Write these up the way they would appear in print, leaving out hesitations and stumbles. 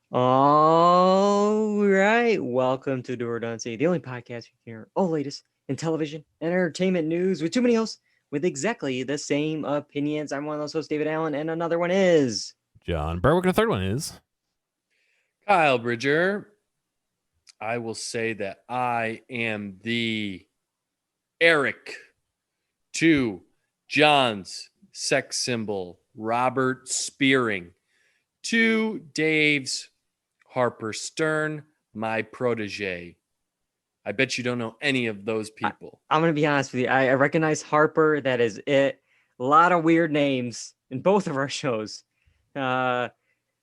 All right. Welcome to Dual Redundancy, the only podcast you can hear all latest in television and entertainment news with too many hosts with exactly the same opinions. I'm one of those hosts, David Allen, and another one is. John Berwick, and the third one is Kyle Bridger. I will say that I am the Eric to John's sex symbol, Robert Spearing, to Dave's Harper Stern, my protege. I bet you don't know any of those people. I'm going to be honest with you. I recognize Harper. That is it. A lot of weird names in both of our shows. They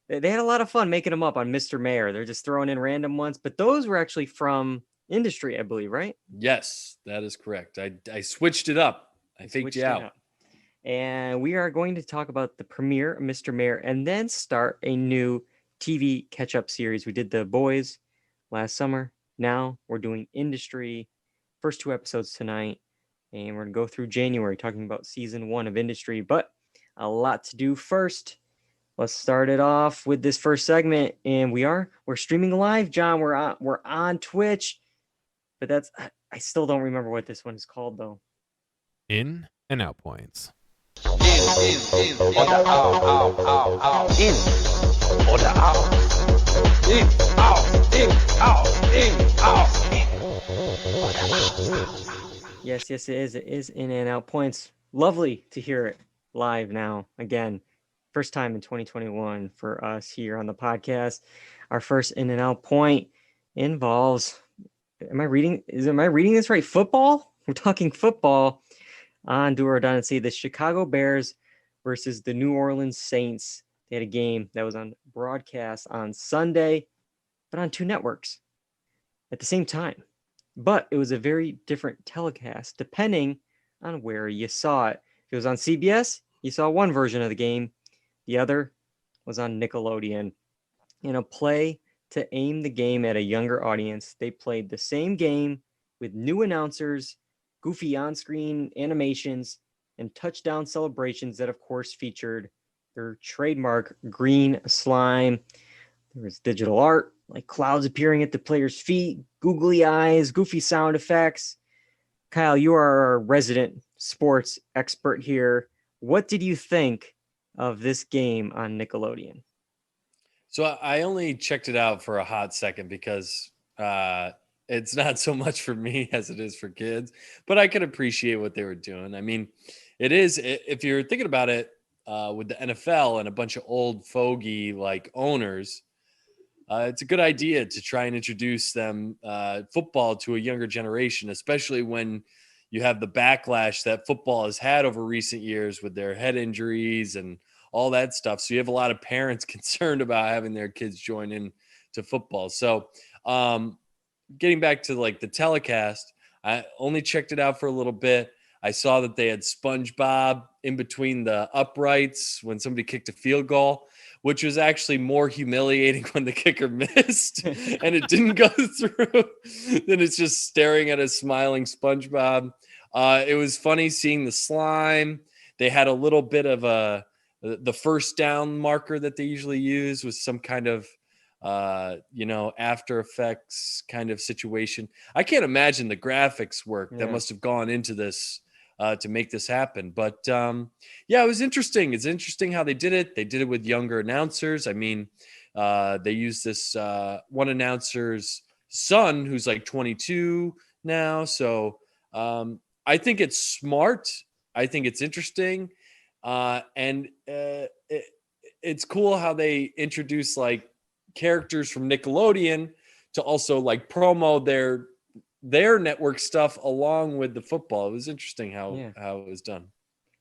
had a lot of fun making them up on Mr. Mayor. They're just throwing in random ones, but those were actually from industry, I believe, right? Yes, that is correct. I switched it up. I faked you out. And we are going to talk about the premiere of Mr. Mayor and then start a new TV catch-up series. We did The Boys last summer. Now we're doing Industry. First 2 episodes tonight. And we're going to go through January talking about season 1 of Industry. But a lot to do first. Let's start it off with this first segment. And we're streaming live, John. We're on Twitch. But I still don't remember what this one is called, though. In and Out Points. In oder out. In oder out. In, out. Yes, it is. It is in and out points. Lovely to hear it live now. Again, first time in 2021 for us here on the podcast. Our first in and out point involves, am I reading this right? Football? We're talking football on Dual Redundancy. The Chicago Bears versus the New Orleans Saints. They had a game that was on broadcast on Sunday, but on 2 networks at the same time. But it was a very different telecast depending on where you saw it. If it was on CBS, you saw one version of the game. The other was on Nickelodeon. In a play to aim the game at a younger audience, they played the same game with new announcers, goofy on-screen animations, and touchdown celebrations that, of course, featured their trademark green slime. There was digital art, like clouds appearing at the players' feet, googly eyes, goofy sound effects. Kyle, you are our resident sports expert here. What did you think of this game on Nickelodeon? So I only checked it out for a hot second because it's not so much for me as it is for kids, but I could appreciate what they were doing. I mean, it is, if you're thinking about it, with the NFL and a bunch of old fogey like owners, it's a good idea to try and introduce them football to a younger generation, especially when you have the backlash that football has had over recent years with their head injuries and all that stuff. So you have a lot of parents concerned about having their kids join in to football. So getting back to like the telecast, I only checked it out for a little bit. I saw that they had SpongeBob in between the uprights when somebody kicked a field goal, which was actually more humiliating when the kicker missed and it didn't go through. Then it's just staring at a smiling SpongeBob. It was funny seeing the slime. They had a little bit of the first down marker that they usually use was some kind of After Effects kind of situation. I can't imagine the graphics work that must have gone into this to make this happen. But it was interesting. It's interesting how they did it. They did it with younger announcers. I mean, they used this one announcer's son who's like 22 now. So I think it's smart. I think it's interesting. And it's cool how they introduce like characters from Nickelodeon to also like promo their network stuff along with the football. It was interesting how it was done.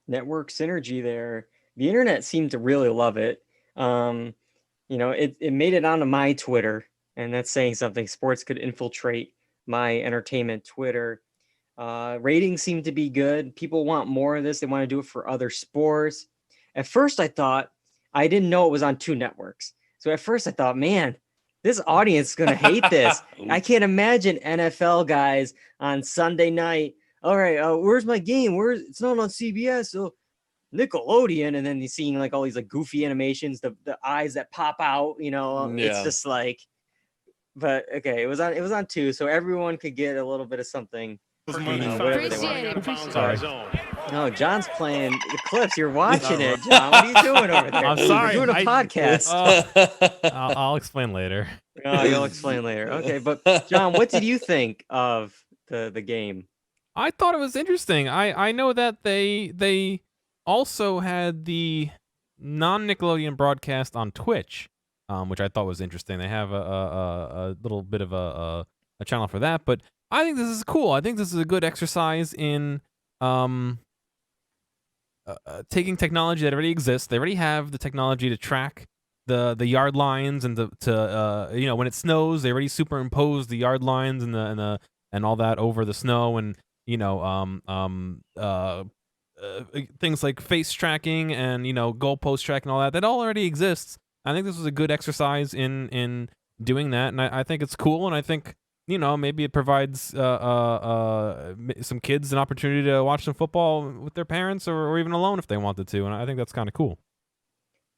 Network synergy there. The internet seemed to really love it. It made it onto my Twitter, and that's saying something. Sports could infiltrate my entertainment Twitter. Ratings seem to be good. People want more of this. They want to do it for other sports. At first, I didn't know it was on 2 networks. So at first I thought, man, this audience is going to hate this. I can't imagine NFL guys on Sunday night. All right, where's my game? It's not on CBS. So Nickelodeon, and then you seeing like all these like goofy animations, the eyes that pop out, you know, it's Yeah. just like. But okay, it was on 2, so everyone could get a little bit of something. Whatever they want. Sorry. No, John's playing the clips. You're watching it, John. What are you doing over there? I'm sorry, We're doing a podcast. I'll explain later. Oh, you'll explain later. Okay, but John, what did you think of the game? I thought it was interesting. I know that they also had the non-Nickelodeon broadcast on Twitch, which I thought was interesting. They have a little bit of a channel for that, but I think this is cool. I think this is a good exercise in taking technology that already exists. They already have the technology to track the yard lines and to you know, when it snows, they already superimpose the yard lines and all that over the snow, and you know things like face tracking and, you know, goalpost tracking, all that all already exists. I think this was a good exercise in doing that, and I think it's cool, and I think, you know, maybe it provides some kids an opportunity to watch some football with their parents or even alone if they wanted to, and I think that's kind of cool.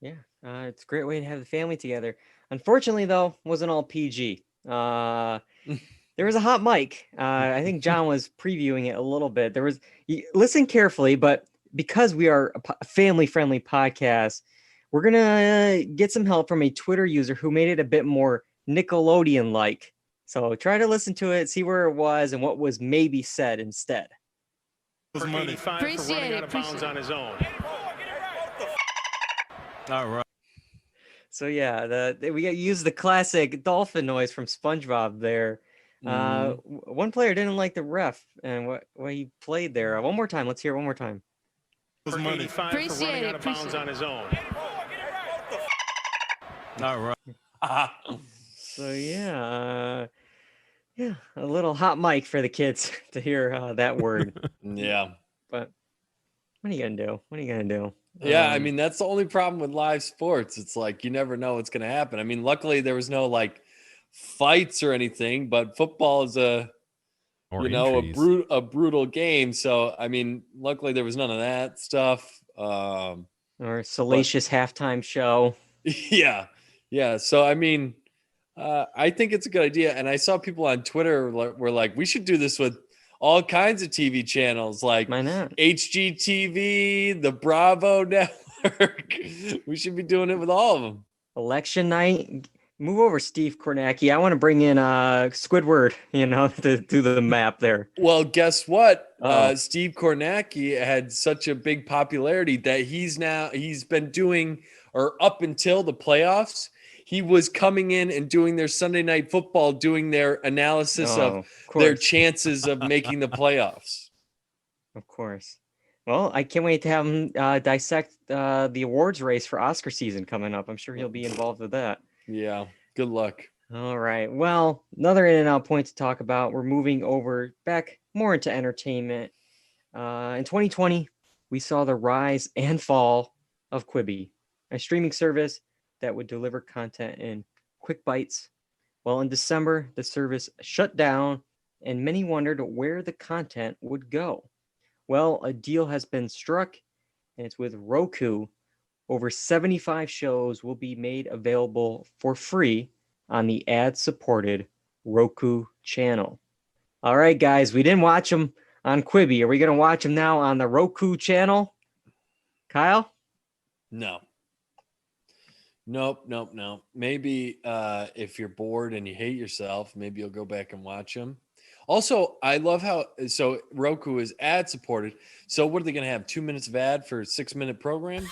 Yeah, it's a great way to have the family together. Unfortunately, though, wasn't all PG. There was a hot mic. I think John was previewing it a little bit. Listen carefully, but because we are a family-friendly podcast, we're gonna get some help from a Twitter user who made it a bit more Nickelodeon-like. So try to listen to it, see where it was, and what was maybe said instead. Appreciate it. On his own. All right. So yeah, we got use the classic dolphin noise from SpongeBob there. One player didn't like the ref and what he played there. One more time. Let's hear it one more time. Appreciate it. On his own. All right. So yeah, a little hot mic for the kids to hear that word. Yeah. But what are you gonna do? Yeah, I mean, that's the only problem with live sports. It's like you never know what's going to happen. I mean, luckily there was no like fights or anything, but football is a brutal game. So I mean, luckily there was none of that stuff. Or salacious halftime show. Yeah. So I mean, I think it's a good idea, and I saw people on Twitter were like, we should do this with all kinds of TV channels, like Why not? HGTV, the Bravo Network. We should be doing it with all of them. Election night. Move over, Steve Kornacki. I want to bring in Squidward, you know, to do the map there. Well, guess what? Steve Kornacki had such a big popularity that he's been doing, or up until the playoffs, he was coming in and doing their Sunday Night Football, doing their analysis of their chances of making the playoffs. Of course. Well, I can't wait to have him dissect the awards race for Oscar season coming up. I'm sure he'll be involved with that. Yeah. Good luck. All right. Well, another in and out point to talk about. We're moving back more into entertainment. In 2020, we saw the rise and fall of Quibi, a streaming service that would deliver content in quick bites. Well, in December, the service shut down, and many wondered where the content would go. Well, a deal has been struck, and it's with Roku. Over 75 shows will be made available for free on the ad-supported Roku channel. All right, guys, we didn't watch them on Quibi. Are we going to watch them now on the Roku channel? Kyle? No. Nope. Maybe if you're bored and you hate yourself, maybe you'll go back and watch them. Also, I love how Roku is ad supported. So what are they going to have? 2 minutes of ad for a 6-minute program?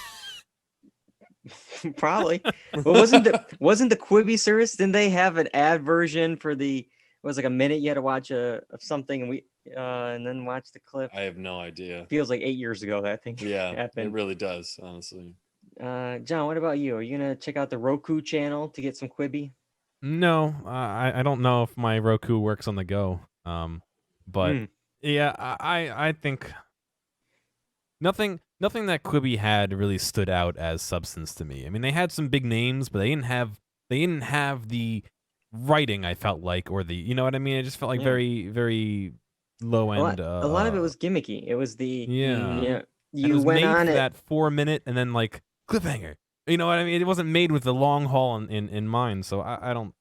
Probably. Well, wasn't the Quibi service? Didn't they have an ad version for it was like a minute you had to watch of something and then watch the clip? I have no idea. Feels like 8 years ago that thing happened. It really does, honestly. John, what about you? Are you gonna check out the Roku channel to get some Quibi? No, I don't know if my Roku works on the go. But yeah, I think nothing that Quibi had really stood out as substance to me. I mean, they had some big names, but they didn't have the writing, I felt like, or the, you know what I mean? It just felt like very, very low end. A lot of it was gimmicky. It was the And it You was went made on for it. that 4-minute and then like cliffhanger. You know what I mean? It wasn't made with the long haul in mind. So I don't.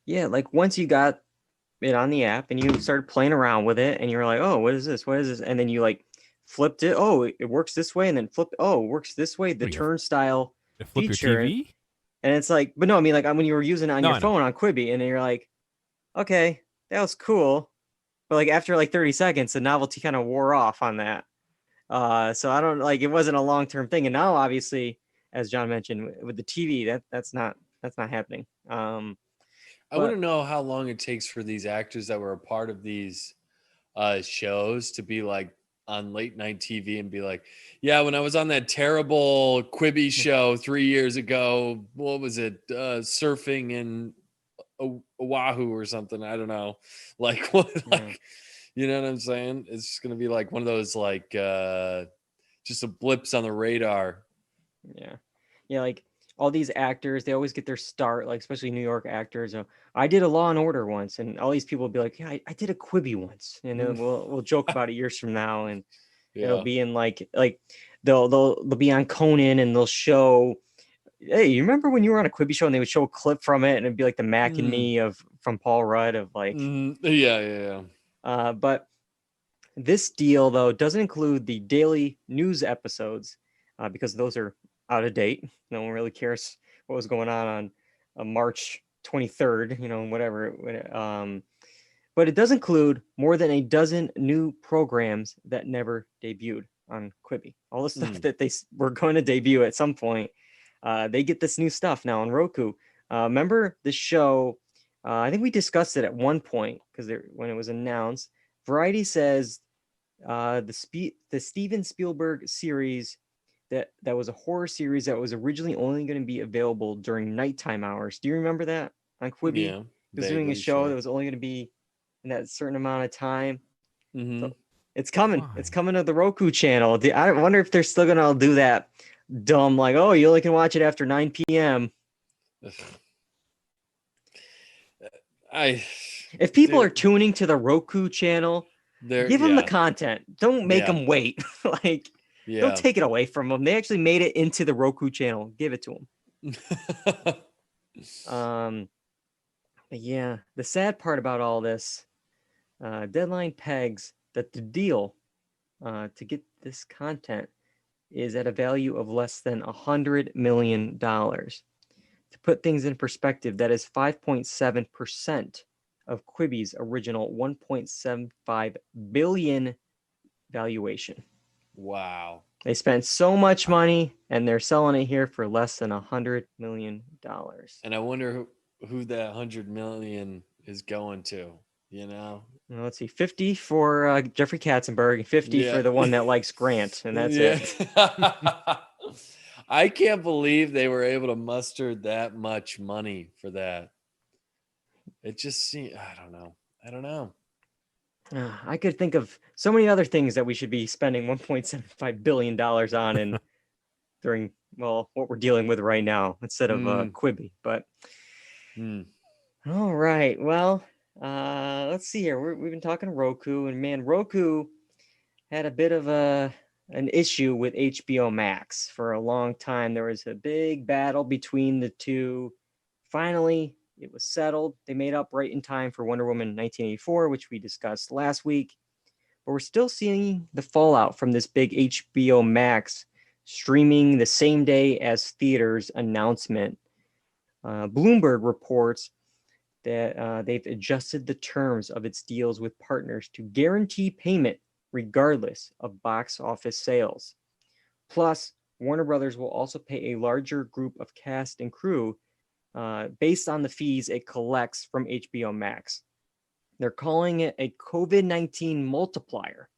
Yeah, like once you got it on the app and you started playing around with it and you were like, oh, what is this? What is this? And then you like flipped it. Oh, it works this way. And then flip. Oh, it works this way. The What, you turnstile flip your feature. TV? And it's like, but no, I mean, like when you were using it on No, your I know. phone on Quibi and then you're like, okay, that was cool. But like after like 30 seconds, the novelty kind of wore off on that. So I don't like, it wasn't a long-term thing. And now obviously, as John mentioned with the TV, that's not happening. I want But to know how long it takes for these actors that were a part of these shows to be like on late night TV and be like, yeah, when I was on that terrible Quibi show 3 years ago, what was it? Surfing in Oahu or something. I don't know. Like what? Like, you know what I'm saying? It's just gonna be like one of those like just a blips on the radar. yeah, like all these actors, they always get their start, like especially New York actors. I did a Law and Order once, and all these people will be like, yeah, I did a Quibi once, and then we'll joke about it years from now, and it'll Yeah. be in like they'll be on Conan, and they'll show. Hey, you remember when you were on a Quibi show and they would show a clip from it, and it'd be like the Mac and Me from Paul Rudd of like, Yeah. but this deal though doesn't include the daily news episodes because those are out of date. No one really cares what was going on March 23rd, you know, whatever. But it does include more than a dozen new programs that never debuted on Quibi. All the stuff that they were going to debut at some point, they get this new stuff now on Roku. Remember the show? I think we discussed it at one point because when it was announced. Variety says the Steven Spielberg series that was a horror series that was originally only going to be available during nighttime hours. Do you remember that on Quibi? Yeah. He was doing a show that was only going to be in that certain amount of time. So it's coming. Why? It's coming to the Roku channel. I wonder if they're still going to do that dumb, like, oh, you only can watch it after 9 p.m. If people are tuning to the Roku channel, give them the content. Don't make them wait. Like, don't take it away from them. They actually made it into the Roku channel. Give it to them. But yeah, the sad part about all this, Deadline pegs that the deal to get this content is at a value of less than $100 million. To put things in perspective, that is 5.7% of Quibi's original 1.75 billion valuation. Wow. They spent so much money and they're selling it here for less than $100 million. And I wonder who that 100 million is going to, you know? Well, let's see, 50 for Jeffrey Katzenberg and 50 for the one that likes Grant, and that's it. I can't believe they were able to muster that much money for that. It just seems, I don't know. I could think of so many other things that we should be spending $1.75 billion on and during, well, what we're dealing with right now instead of Quibi. But all right, well, let's see here. We've been talking Roku, and man, Roku had a bit of an issue with HBO Max for a long time. There was a big battle between the two. Finally, it was settled. They made up right in time for Wonder Woman 1984, which we discussed last week. But we're still seeing the fallout from this big HBO Max streaming the same day as theaters announcement. Bloomberg reports that they've adjusted the terms of its deals with partners to guarantee payment regardless of box office sales. Plus, Warner Brothers will also pay a larger group of cast and crew based on the fees it collects from HBO Max. They're calling it a COVID-19 multiplier.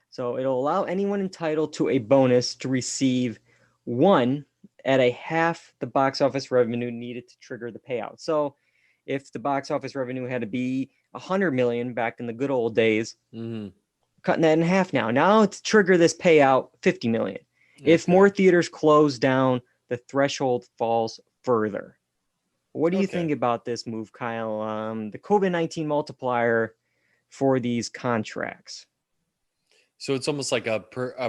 So it'll allow anyone entitled to a bonus to receive one at a half the box office revenue needed to trigger the payout. So if the box office revenue had to be 100 million back in the good old days, cutting that in half now. Now to trigger this payout, 50 million. Okay. If more theaters close down, the threshold falls further. What do you think about this move, Kyle? The COVID-19 multiplier for these contracts? So it's almost like a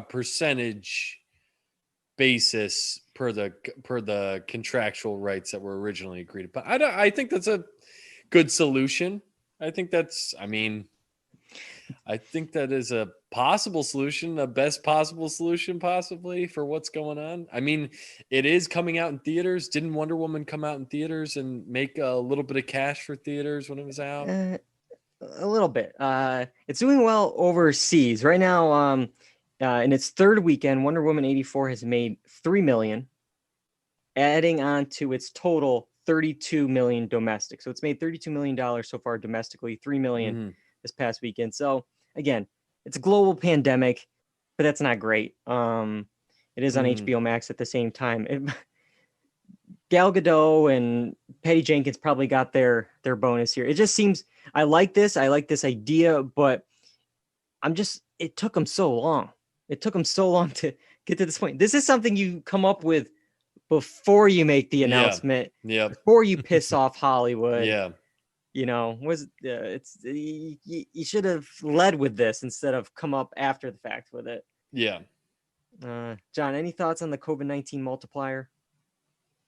percentage basis per the contractual rights that were originally agreed upon. I think that's a good solution. I think that is a possible solution, a best possible solution possibly for what's going on. I mean, it is coming out in theaters. Didn't Wonder Woman come out in theaters and make a little bit of cash for theaters when it was out? A little bit. It's doing well overseas right now. In its third weekend, Wonder Woman 84 has made 3 million, adding on to its total 32 million domestic. So it's made $32 million so far domestically, 3 million this past weekend. So again, it's a global pandemic, but that's not great. It is on HBO Max at the same time. Gal Gadot and Patty Jenkins probably got their bonus here. It just seems I like this idea, but it took them so long. It took them so long to get to this point. This is something you come up with before you make the announcement, before you piss off Hollywood. Yeah. You know, you should have led with this instead of come up after the fact with it. Yeah. John, any thoughts on the COVID-19 multiplier?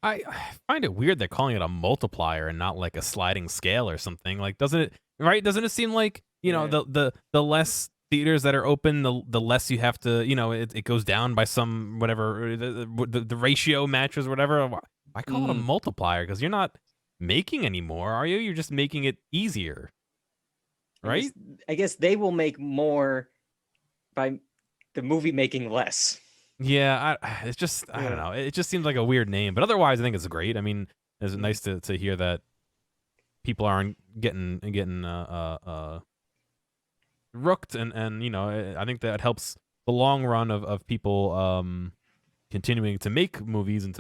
I find it weird they're calling it a multiplier and not like a sliding scale or something. Like, doesn't it seem like, the less theaters that are open, the less you have to, it goes down by some whatever the ratio matches or whatever. I call it a multiplier because you're not making any more, are you? You're just making it easier, right? I guess they will make more by the movie making less. Yeah, it's just I don't know. It just seems like a weird name, but otherwise I think it's great. I mean, it's nice to hear that people aren't getting rooked, and I think that helps the long run of people continuing to make movies and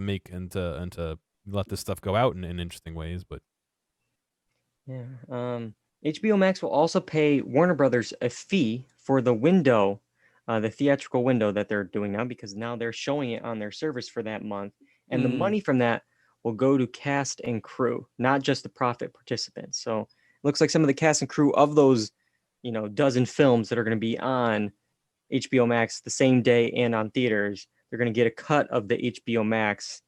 to let this stuff go out in interesting ways. But HBO Max will also pay Warner Brothers a fee for the window. The theatrical window that they're doing now, because now they're showing it on their service for that month. And the money from that will go to cast and crew, not just the profit participants. So it looks like some of the cast and crew of those, dozen films that are going to be on HBO Max the same day and on theaters, they're going to get a cut of the HBO Max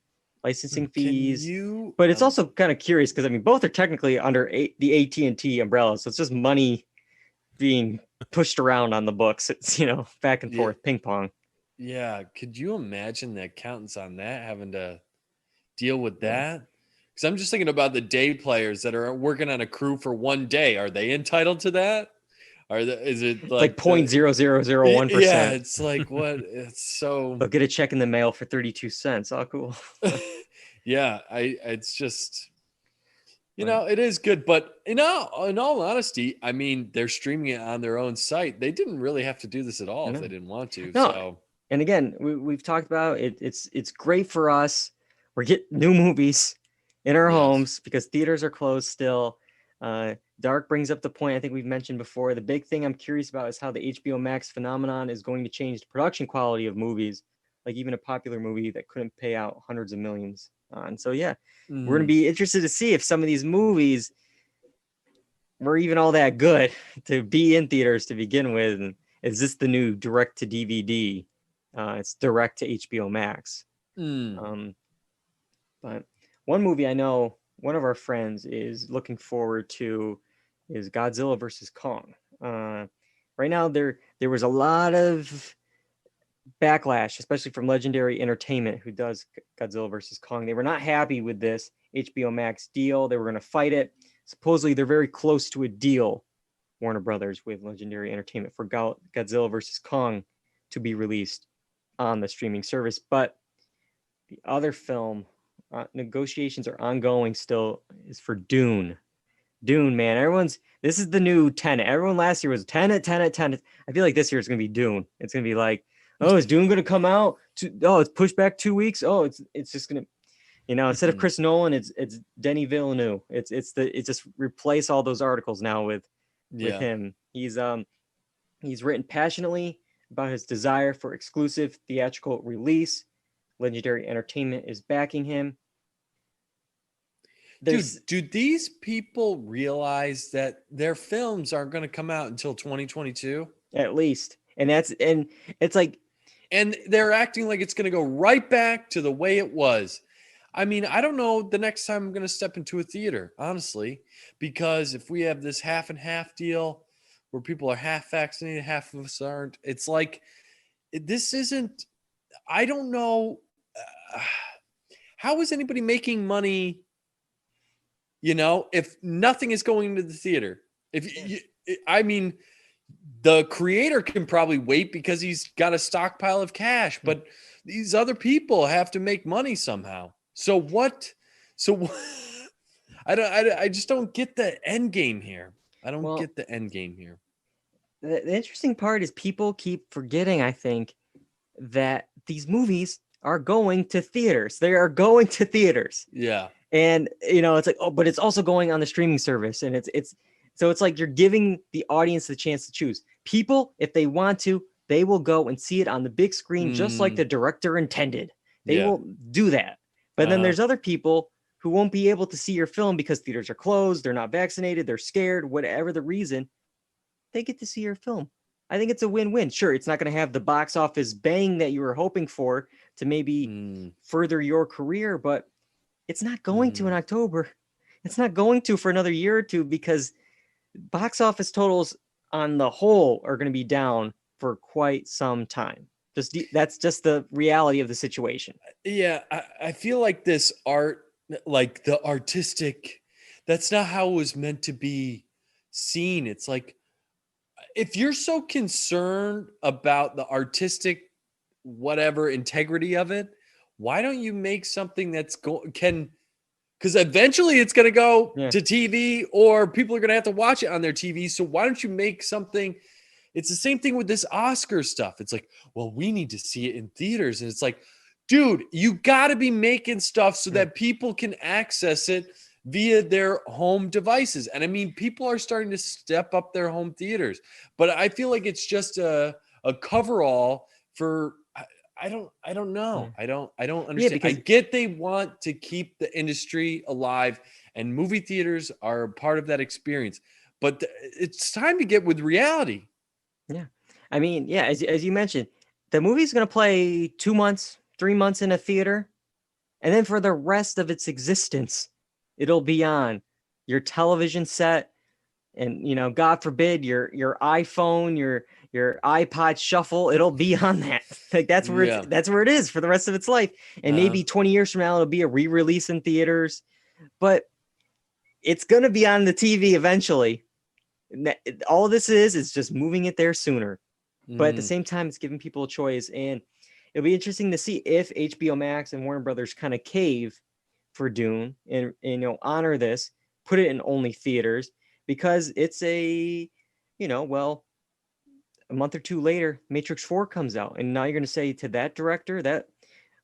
licensing fees. But it's also kind of curious because, both are technically under the AT&T umbrella. So it's just money being pushed around on the books. It's back and forth, ping pong. Yeah, could you imagine the accountants on that having to deal with that? Because I'm just thinking about the day players that are working on a crew for one day. Are they entitled to that? Is it like 0.0001%? Yeah, it's like what? It's so. They'll get a check in the mail for 32 cents. Oh, cool. Yeah, it's just. It is good, but in all honesty, they're streaming it on their own site. They didn't really have to do this at all if they didn't want to. No. So, and again, we've talked about it. It's great for us. We're getting new movies in our homes because theaters are closed still. Dark brings up the point I think we've mentioned before. The big thing I'm curious about is how the HBO Max phenomenon is going to change the production quality of movies, like even a popular movie that couldn't pay out hundreds of millions on. So we're going to be interested to see if some of these movies were even all that good to be in theaters to begin with. And is this the new direct to DVD? It's direct to HBO Max. But one movie I know one of our friends is looking forward to is Godzilla versus Kong. Right now there was a lot of backlash, especially from Legendary Entertainment, who does Godzilla versus Kong. They were not happy with this HBO Max deal. They were going to fight it. Supposedly, they're very close to a deal, Warner Brothers with Legendary Entertainment, for Godzilla versus Kong to be released on the streaming service. But the other film, negotiations are ongoing still, is for Dune. Dune, man. This is the new Tenet. Everyone last year was Tenet. I feel like this year it's going to be Dune. It's going to be like, oh, is Dune going to come out? It's pushed back 2 weeks. Oh, it's just going to, instead of Chris Nolan, it's Denis Villeneuve. It's just replace all those articles now with him. He's written passionately about his desire for exclusive theatrical release. Legendary Entertainment is backing him. Do these people realize that their films aren't going to come out until 2022? At least. And it's like, and they're acting like it's going to go right back to the way it was. I mean, I don't know the next time I'm going to step into a theater, honestly, because if we have this half and half deal where people are half vaccinated, half of us aren't, it's like this isn't, I don't know. Uh, how is anybody making money, if nothing is going into the theater? I mean, the creator can probably wait because he's got a stockpile of cash, but these other people have to make money somehow. So what? I just don't get the end game here. I don't get the end game here. The interesting part is people keep forgetting, I think, that these movies are going to theaters. They are going to theaters. Yeah. And, it's like, but it's also going on the streaming service. And so it's like you're giving the audience the chance to choose. People, if they want to, they will go and see it on the big screen, just like the director intended. They will do that. But then there's other people who won't be able to see your film because theaters are closed, they're not vaccinated, they're scared, whatever the reason. They get to see your film. I think it's a win-win. Sure, it's not going to have the box office bang that you were hoping for to maybe further your career, but it's not going to in October. It's not going to for another year or two because box office totals on the whole are going to be down for quite some time. That's just the reality of the situation. Yeah, I feel like this art, like the artistic, that's not how it was meant to be seen. It's like, if you're so concerned about the artistic, whatever integrity of it, why don't you make something that's because eventually it's going to go to TV or people are going to have to watch it on their TV. So why don't you make something? It's the same thing with this Oscar stuff. It's like, well, we need to see it in theaters. And it's like, dude, you got to be making stuff so that people can access it via their home devices. And I mean, people are starting to step up their home theaters, but I feel like it's just a coverall for, I don't know. I don't understand. I get they want to keep the industry alive and movie theaters are a part of that experience, but it's time to get with reality. Yeah. I mean, yeah, as you mentioned, the movie's going to play 2 months, 3 months in a theater. And then for the rest of its existence, it'll be on your television set and, God forbid, your iPhone, your iPod shuffle, it'll be on that. Like that's where that's where it is for the rest of its life. And maybe 20 years from now, it'll be a re-release in theaters, but it's going to be on the TV eventually. All this is just moving it there sooner. But at the same time, it's giving people a choice. And it'll be interesting to see if HBO Max and Warner Brothers kind of cave for Dune and honor this, put it in only theaters, because it's a month or two later, Matrix 4 comes out. And now you're going to say to that director that,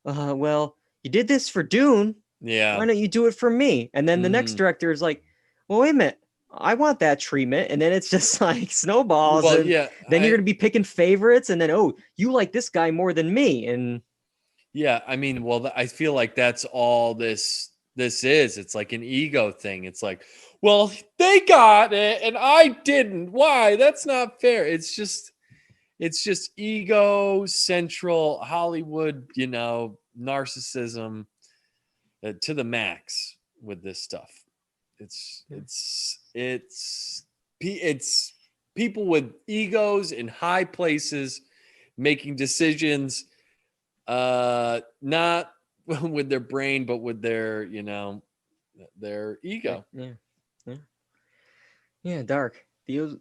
well, you did this for Dune. Yeah. Why don't you do it for me? And then the next director is like, well, wait a minute. I want that treatment. And then it's just like snowballs. Well, then you're going to be picking favorites. And then, you like this guy more than me. And yeah, I mean, well, I feel like that's all this is. It's like an ego thing. It's like, well, they got it and I didn't. Why? That's not fair. It's just ego central Hollywood, narcissism to the max with this stuff. It's people with egos in high places making decisions, not with their brain, but with their ego. Yeah, Dark.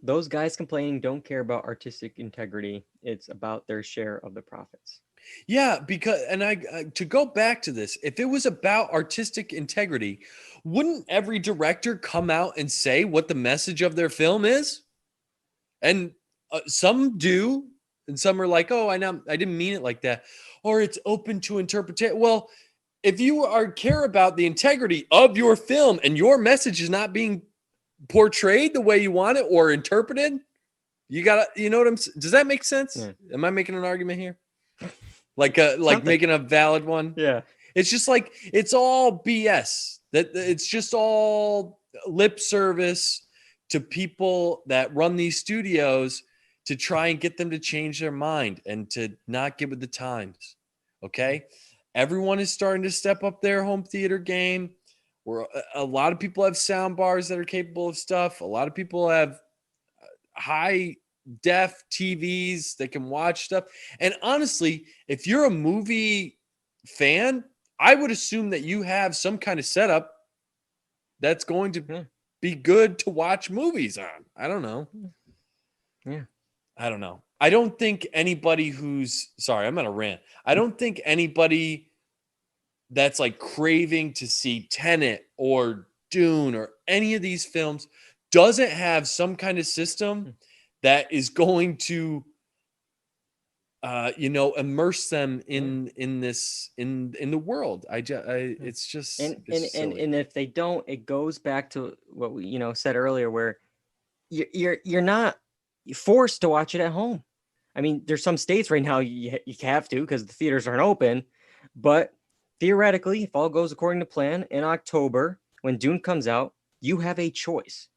Those guys complaining don't care about artistic integrity. It's about their share of the profits. Yeah, because, and to go back to this, if it was about artistic integrity, wouldn't every director come out and say what the message of their film is? And some do, and some are like, oh, I didn't mean it like that, or it's open to interpretation. Well, if you care about the integrity of your film and your message is not being portrayed the way you want it or interpreted, you gotta, does that make sense? Yeah. Am I making an argument here? Like making a valid one? Yeah. It's just like, it's all BS. That it's just all lip service to people that run these studios to try and get them to change their mind and to not get with the times. Okay. Everyone is starting to step up their home theater game. Where a lot of people have sound bars that are capable of stuff. A lot of people have high def TVs that can watch stuff. And honestly, if you're a movie fan, I would assume that you have some kind of setup that's going to be good to watch movies on. I don't know. Yeah. I don't know. I don't think anybody I'm on a rant. I don't think anybody that's like craving to see Tenet or Dune or any of these films doesn't have some kind of system that is going to immerse them in the world. It's just silly. And if they don't, it goes back to what we said earlier, where you're not forced to watch it at home. I mean, there's some states right now you have to because the theaters aren't open, but theoretically, if all goes according to plan, in October when Dune comes out, you have a choice.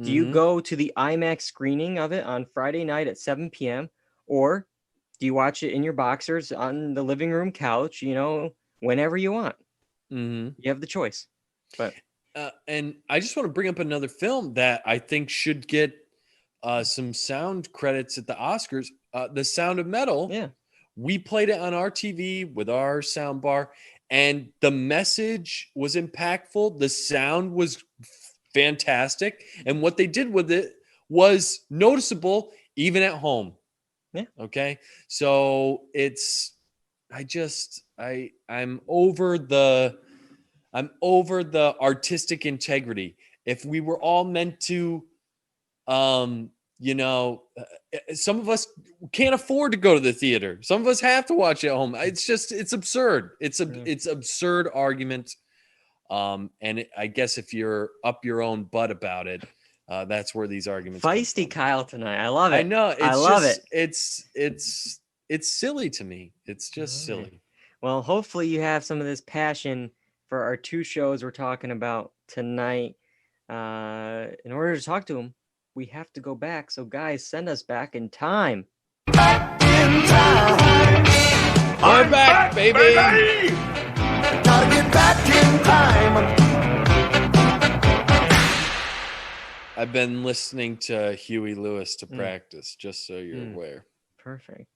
Do you go to the IMAX screening of it on Friday night at 7 p.m. or do you watch it in your boxers on the living room couch, whenever you want? You have the choice. But and I just want to bring up another film that I think should get some sound credits at the Oscars. The Sound of Metal. Yeah. We played it on our TV with our sound bar, and the message was impactful. The sound was fantastic. And what they did with it was noticeable even at home. Yeah. Okay. So I'm over the artistic integrity. If we were all meant to, some of us can't afford to go to the theater. Some of us have to watch at home. It's absurd. It's absurd argument. And I guess if you're up your own butt about it, that's where these arguments feisty Kyle tonight. I love it. I know. I love it. It's silly to me. It's just silly. Well, hopefully you have some of this passion for our two shows we're talking about tonight. In order to talk to them, we have to go back. So guys, send us back in time. Back in time. We're back, baby. Gotta get back in time. I've been listening to Huey Lewis to practice, just so you're aware. Perfect.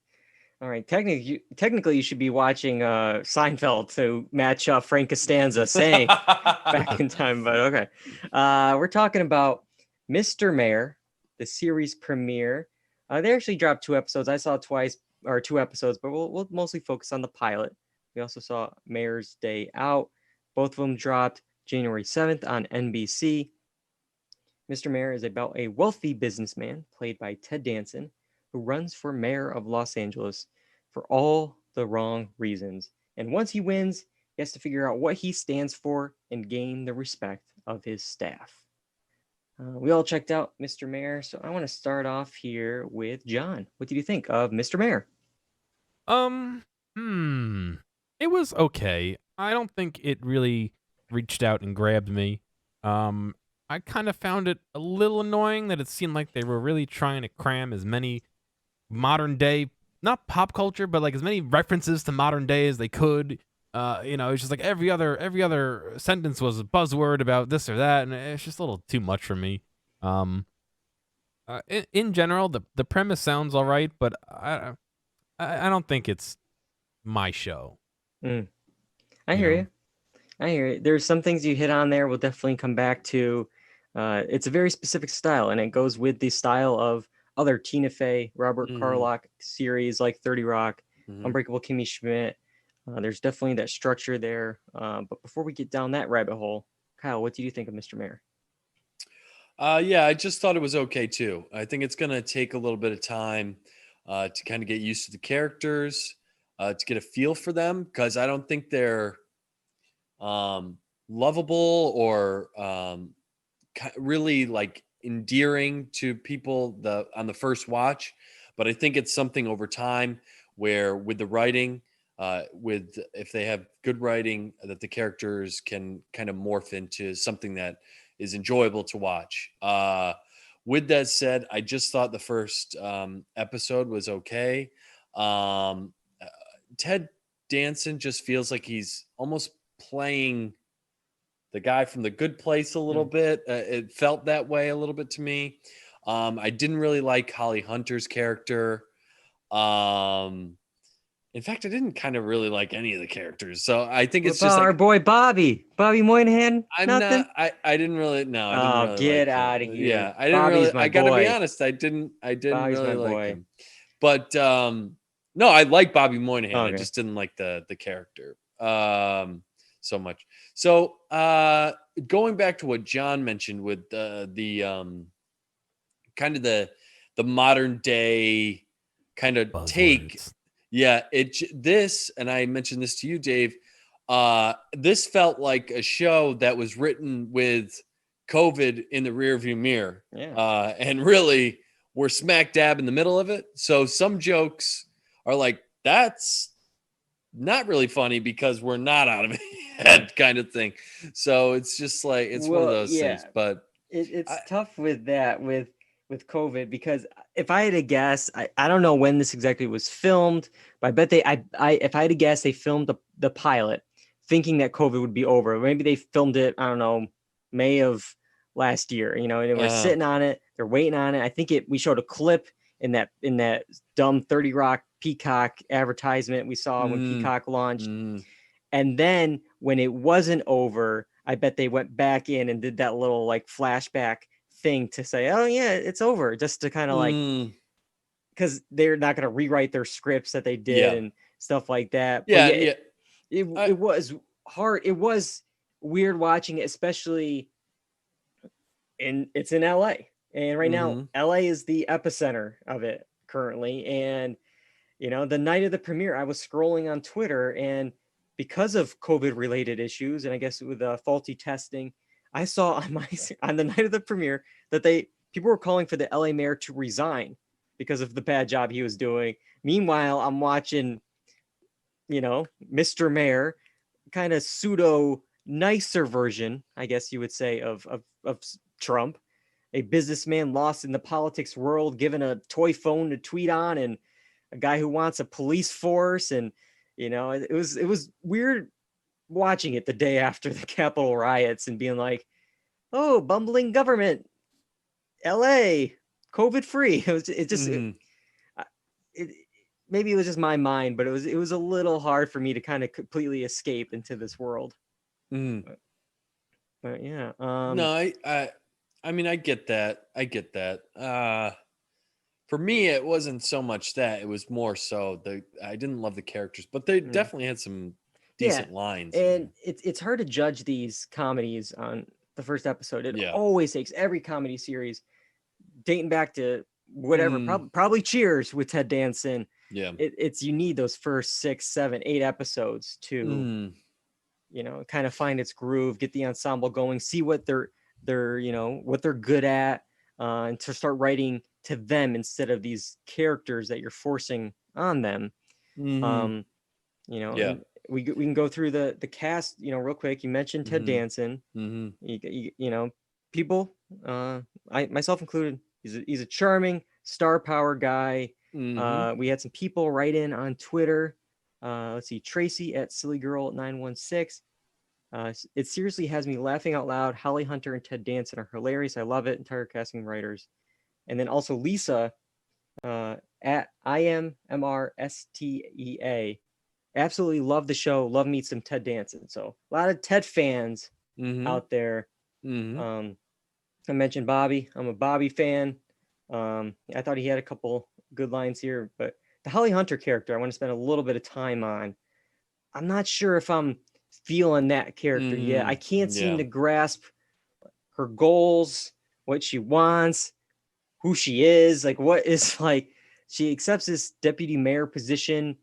All right. Technically, you should be watching Seinfeld to match up Frank Costanza saying back in time. But okay. We're talking about Mr. Mayor, the series premiere. They actually dropped 2 episodes. I saw 2 episodes, but we'll mostly focus on the pilot. We also saw Mayor's Day Out. Both of them dropped January 7th on NBC. Mr. Mayor is about a wealthy businessman played by Ted Danson who runs for mayor of Los Angeles for all the wrong reasons. And once he wins, he has to figure out what he stands for and gain the respect of his staff. We all checked out Mr. Mayor, so I want to start off here with John. What did you think of Mr. Mayor? It was okay. I don't think it really reached out and grabbed me. I kind of found it a little annoying that it seemed like they were really trying to cram as many modern day, not pop culture, but like as many references to modern day as they could. It's just like every other sentence was a buzzword about this or that, and it's just a little too much for me. In general, the premise sounds all right, but I don't think it's my show. I hear you. There's some things you hit on there we'll definitely come back to. It's a very specific style, and it goes with the style of other Tina Fey, Robert Carlock series like 30 Rock, Unbreakable Kimmy Schmidt. There's definitely that structure there. But before we get down that rabbit hole, Kyle, what do you think of Mr. Mayor? Yeah, I just thought it was okay too. I think it's going to take a little bit of time to kind of get used to the characters, to get a feel for them, because I don't think they're lovable or really like endearing to people on the first watch. But I think it's something over time where with the writing, if they have good writing, that the characters can kind of morph into something that is enjoyable to watch. With that said, I just thought the first episode was okay. Ted Danson just feels like he's almost playing the guy from The Good Place a little bit. It felt that way a little bit to me. I didn't really like Holly Hunter's character. In fact, I didn't kind of really like any of the characters. So I think it's What just about like our boy Bobby Moynihan? I'm Nothing. not. I didn't really. No, I didn't Oh, really get like him. out of here! Yeah, I didn't Bobby's really. my I got to be boy. honest. I didn't Bobby's really my like boy. him. But no, I like Bobby Moynihan. I Okay. just didn't like the character so much. So going back to what John mentioned with the kind of the modern day kind of take. Buzzwords. Yeah, this, and I mentioned this to you, Dave. This felt like a show that was written with COVID in the rearview mirror. Yeah. And really, we're smack dab in the middle of it. So some jokes are like, that's not really funny because we're not out of it yet, kind of thing. So it's just like, it's one of Well, those yeah. things. But It's tough with that with COVID, because if I had to guess, I don't know when this exactly was filmed, but I bet if I had to guess, they filmed the pilot thinking that COVID would be over. Maybe they filmed it, I don't know, May of last year, and they were sitting on it, they're waiting on it. I think we showed a clip in that dumb 30 Rock Peacock advertisement we saw when Peacock launched. And then when it wasn't over, I bet they went back in and did that little like flashback thing to say, oh yeah, it's over, just to kind of like, because they're not going to rewrite their scripts that they did and stuff like that. Yeah, but it was hard. It was weird watching it, especially it's in LA, and right now LA is the epicenter of it currently. And the night of the premiere, I was scrolling on Twitter, and because of COVID related issues, and I guess with faulty testing, I saw on the night of the premiere that people were calling for the LA mayor to resign because of the bad job he was doing. Meanwhile, I'm watching, Mr. Mayor, kind of pseudo nicer version, I guess you would say, of Trump, a businessman lost in the politics world, given a toy phone to tweet on, and a guy who wants a police force. And it was weird watching it the day after the Capitol riots and being like, oh, bumbling government, LA, COVID free. Maybe it was just my mind, but it was a little hard for me to kind of completely escape into this world. But yeah. No, I mean, I get that. For me, it wasn't so much that. It was more so I didn't love the characters, but they definitely had some decent lines. And it's hard to judge these comedies on the first episode. It always takes, every comedy series dating back to whatever, probably Cheers with Ted Danson. Yeah. You need those first 6, 7, 8 episodes to, kind of find its groove, get the ensemble going, see what they're what they're good at, and to start writing to them instead of these characters that you're forcing on them. And we can go through the cast, real quick. You mentioned Ted Danson. People, I myself included, he's a charming star power guy. We had some people write in on Twitter. Let's see, Tracy at SillyGirl916. It seriously has me laughing out loud. Holly Hunter and Ted Danson are hilarious. I love it. Entire casting writers. And then also Lisa at IMMRSTEA. Absolutely love the show. Love me some Ted Danson. So a lot of Ted fans out there. I mentioned Bobby. I'm a Bobby fan. I thought he had a couple good lines here, but the Holly Hunter character, I want to spend a little bit of time on. I'm not sure if I'm feeling that character yet. I can't seem to grasp her goals, what she wants, who she is. Like, what is, like, she accepts this deputy mayor position.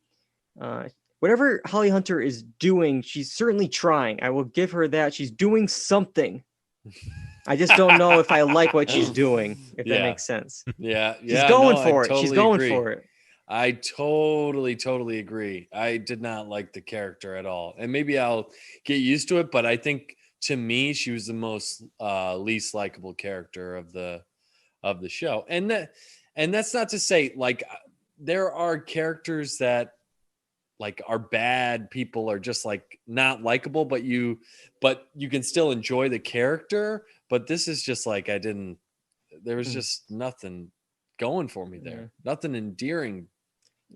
Whatever Holly Hunter is doing, she's certainly trying. I will give her that. She's doing something. I just don't know if I like what she's doing, if that makes sense. Yeah. She's going for it. Totally She's going agree. for it. I totally agree. I did not like the character at all. And maybe I'll get used to it, but I think to me, she was the most least likable character of the of the show. And that's not to say like there are characters that like are bad people, are just like not likable, but you can still enjoy the character. But this is just like there was just nothing going for me there. Nothing endearing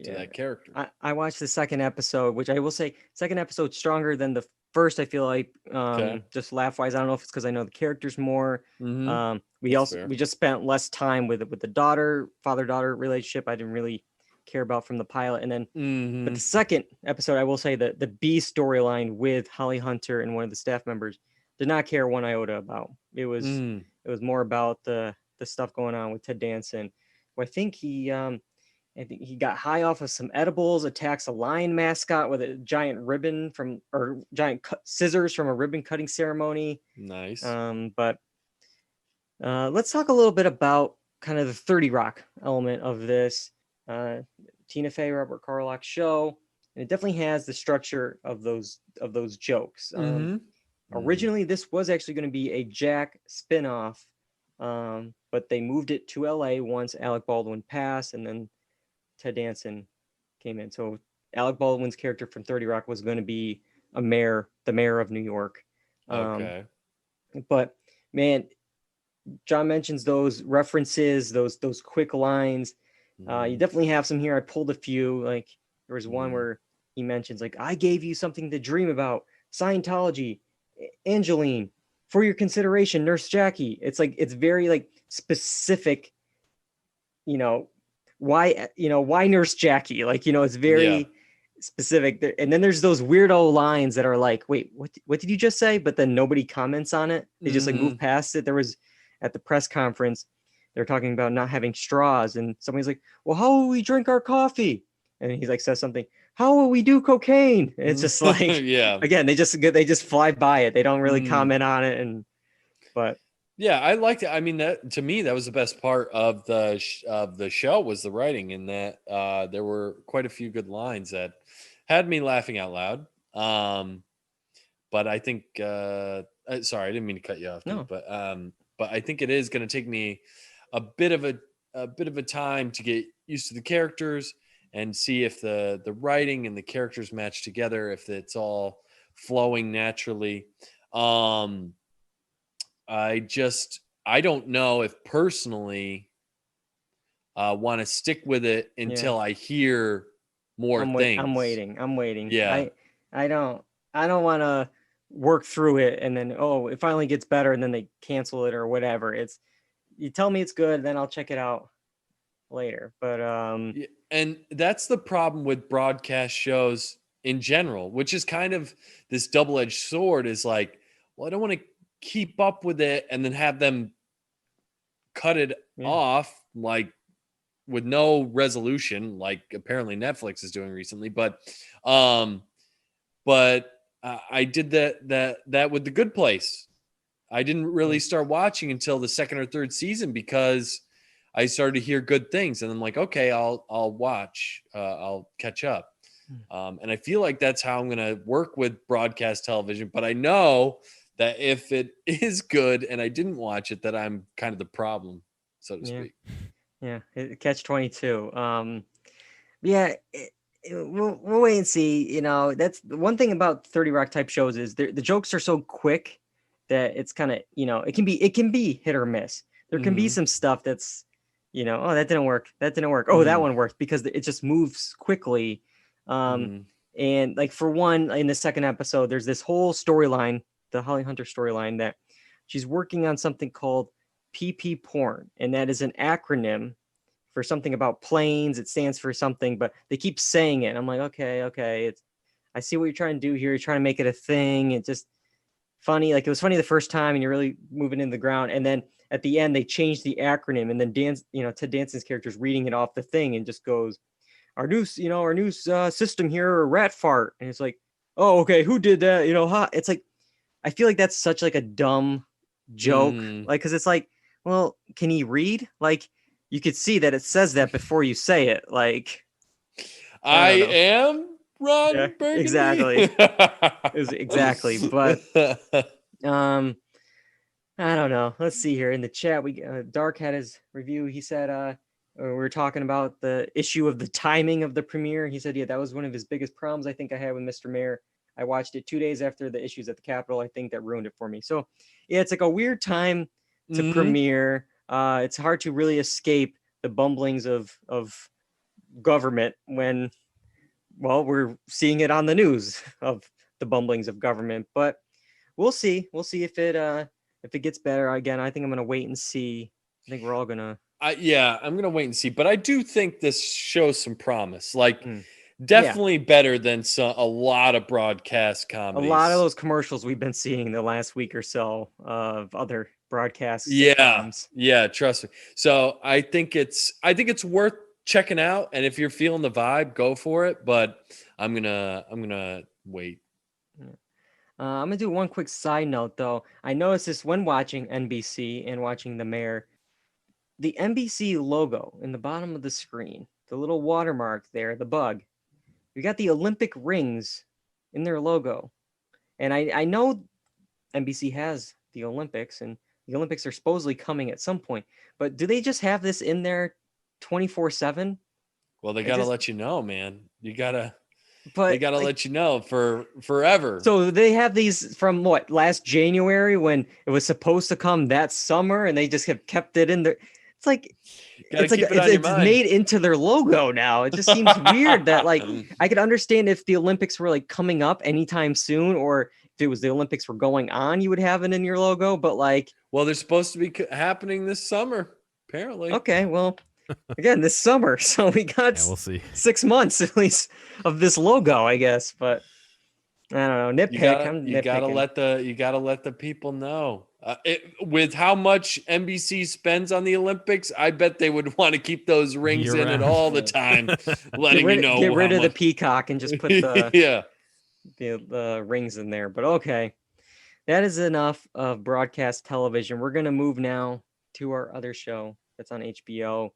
to that character. I watched the second episode, which I will say, second episode stronger than the first. I feel like just laugh wise. I don't know if it's because I know the characters more. We just spent less time with the father daughter relationship. I didn't really care about from the pilot, and then but the second episode, I will say that the B storyline with Holly Hunter and one of the staff members did not care one iota about. It was more about the stuff going on with Ted Danson. Well, I think he got high off of some edibles, attacks a lion mascot with a giant scissors from a ribbon cutting ceremony. Nice. But let's talk a little bit about kind of the 30 Rock element of this. Tina Fey, Robert Carlock show, and it definitely has the structure of those jokes. Originally, this was actually going to be a Jack spinoff, but they moved it to LA once Alec Baldwin passed, and then Ted Danson came in. So Alec Baldwin's character from 30 Rock was going to be the mayor of New York. Okay. But man, John mentions those references, those quick lines. You definitely have some here. I pulled a few. Like there was one where he mentions like, I gave you something to dream about. Scientology, Angeline, for your consideration, Nurse Jackie. It's like, it's very like specific, why Nurse Jackie? Like, it's very specific. And then there's those weirdo lines that are like, wait, what did you just say? But then nobody comments on it. They just like move past it. There was at the press conference, they're talking about not having straws, and somebody's like, well, how will we drink our coffee? And he's like, says something, how will we do cocaine? And it's just like, again, they just fly by it. They don't really comment on it. But I liked it. I mean, that to me, that was the best part of the show was the writing, and that there were quite a few good lines that had me laughing out loud. But I think, sorry, I didn't mean to cut you off, no. But I think it is going to take me a bit of a time to get used to the characters and see if the writing and the characters match together, if it's all flowing naturally. I don't know if personally want to stick with it until I hear more things. I'm waiting. Yeah. I don't want to work through it and then, it finally gets better and then they cancel it or whatever. You tell me it's good, then I'll check it out later. But and that's the problem with broadcast shows in general, which is kind of this double-edged sword, is like, well, I don't want to keep up with it and then have them cut it off like with no resolution, like apparently Netflix is doing recently. But I did that with The Good Place. I didn't really start watching until the second or third season because I started to hear good things, and I'm like, okay, I'll watch, I'll catch up. And I feel like that's how I'm going to work with broadcast television. But I know that if it is good and I didn't watch it, that I'm kind of the problem, so to speak. Yeah, catch 22. We'll wait and see. That's the one thing about 30 Rock type shows is the jokes are so quick that it's kind of, it can be hit or miss. There can be some stuff that's, that didn't work. Oh, that one worked because it just moves quickly. And like for one, in the second episode, there's this whole storyline, the Holly Hunter storyline, that she's working on something called PP porn. And that is an acronym for something about planes. It stands for something, but they keep saying it. I'm like, okay. I see what you're trying to do here. You're trying to make it a thing. It's just funny. Like it was funny the first time and you're really moving into the ground. And then at the end, they changed the acronym, and then Ted Danson's character is reading it off the thing and just goes, our new system here, a rat fart. And it's like, oh, okay. Who did that? It's like, I feel like that's such like a dumb joke. Like, cause it's like, well, can he read? Like, you could see that it says that before you say it. Like, I am Ron Burgundy. Exactly. Exactly. But I don't know. Let's see here in the chat. We Dark had his review. He said we were talking about the issue of the timing of the premiere. He said, yeah, that was one of his biggest problems I think I had with Mr. Mayor. I watched it 2 days after the issues at the Capitol. I think that ruined it for me. So yeah, it's like a weird time to premiere. It's hard to really escape the bumblings of government when, well, we're seeing it on the news of the bumblings of government. But we'll see. We'll see if it gets better. Again, I think I'm gonna wait and see. I think we're all gonna. Yeah, I'm gonna wait and see, but I do think this shows some promise. Like, Yeah, definitely better than a lot of broadcast a comedies. lot of those commercials we've been seeing the last week or so of other broadcast Yeah, sitcoms. yeah, trust me. So I think it's worth checking out, and if you're feeling the vibe, go for it. But I'm gonna wait. I'm gonna do one quick side note though. I noticed this when watching NBC and watching The Mayor. The NBC logo in the bottom of the screen, the little watermark there, the bug. We got the Olympic rings in their logo. And I know NBC has the Olympics and the Olympics are supposedly coming at some point, but do they just have this in there 24/7? Well, they gotta let you know, man. They gotta let you know for forever. So they have these from what, last January when it was supposed to come that summer and they just have kept it in there. It's like it's made into their logo now. It just seems weird that like I could understand if the Olympics were like coming up anytime soon, or if it was the Olympics were going on, you would have it in your logo. But like, well, they're supposed to be happening this summer, apparently. Okay, well, again, this summer, so we got we'll see 6 months at least of this logo, I guess. But I don't know. Nitpick. You gotta let the people know. With how much NBC spends on the Olympics, I bet they would want to keep those rings in it all the time, letting you know. Get rid of the peacock and just put the the rings in there. But okay, that is enough of broadcast television. We're gonna move now to our other show that's on HBO.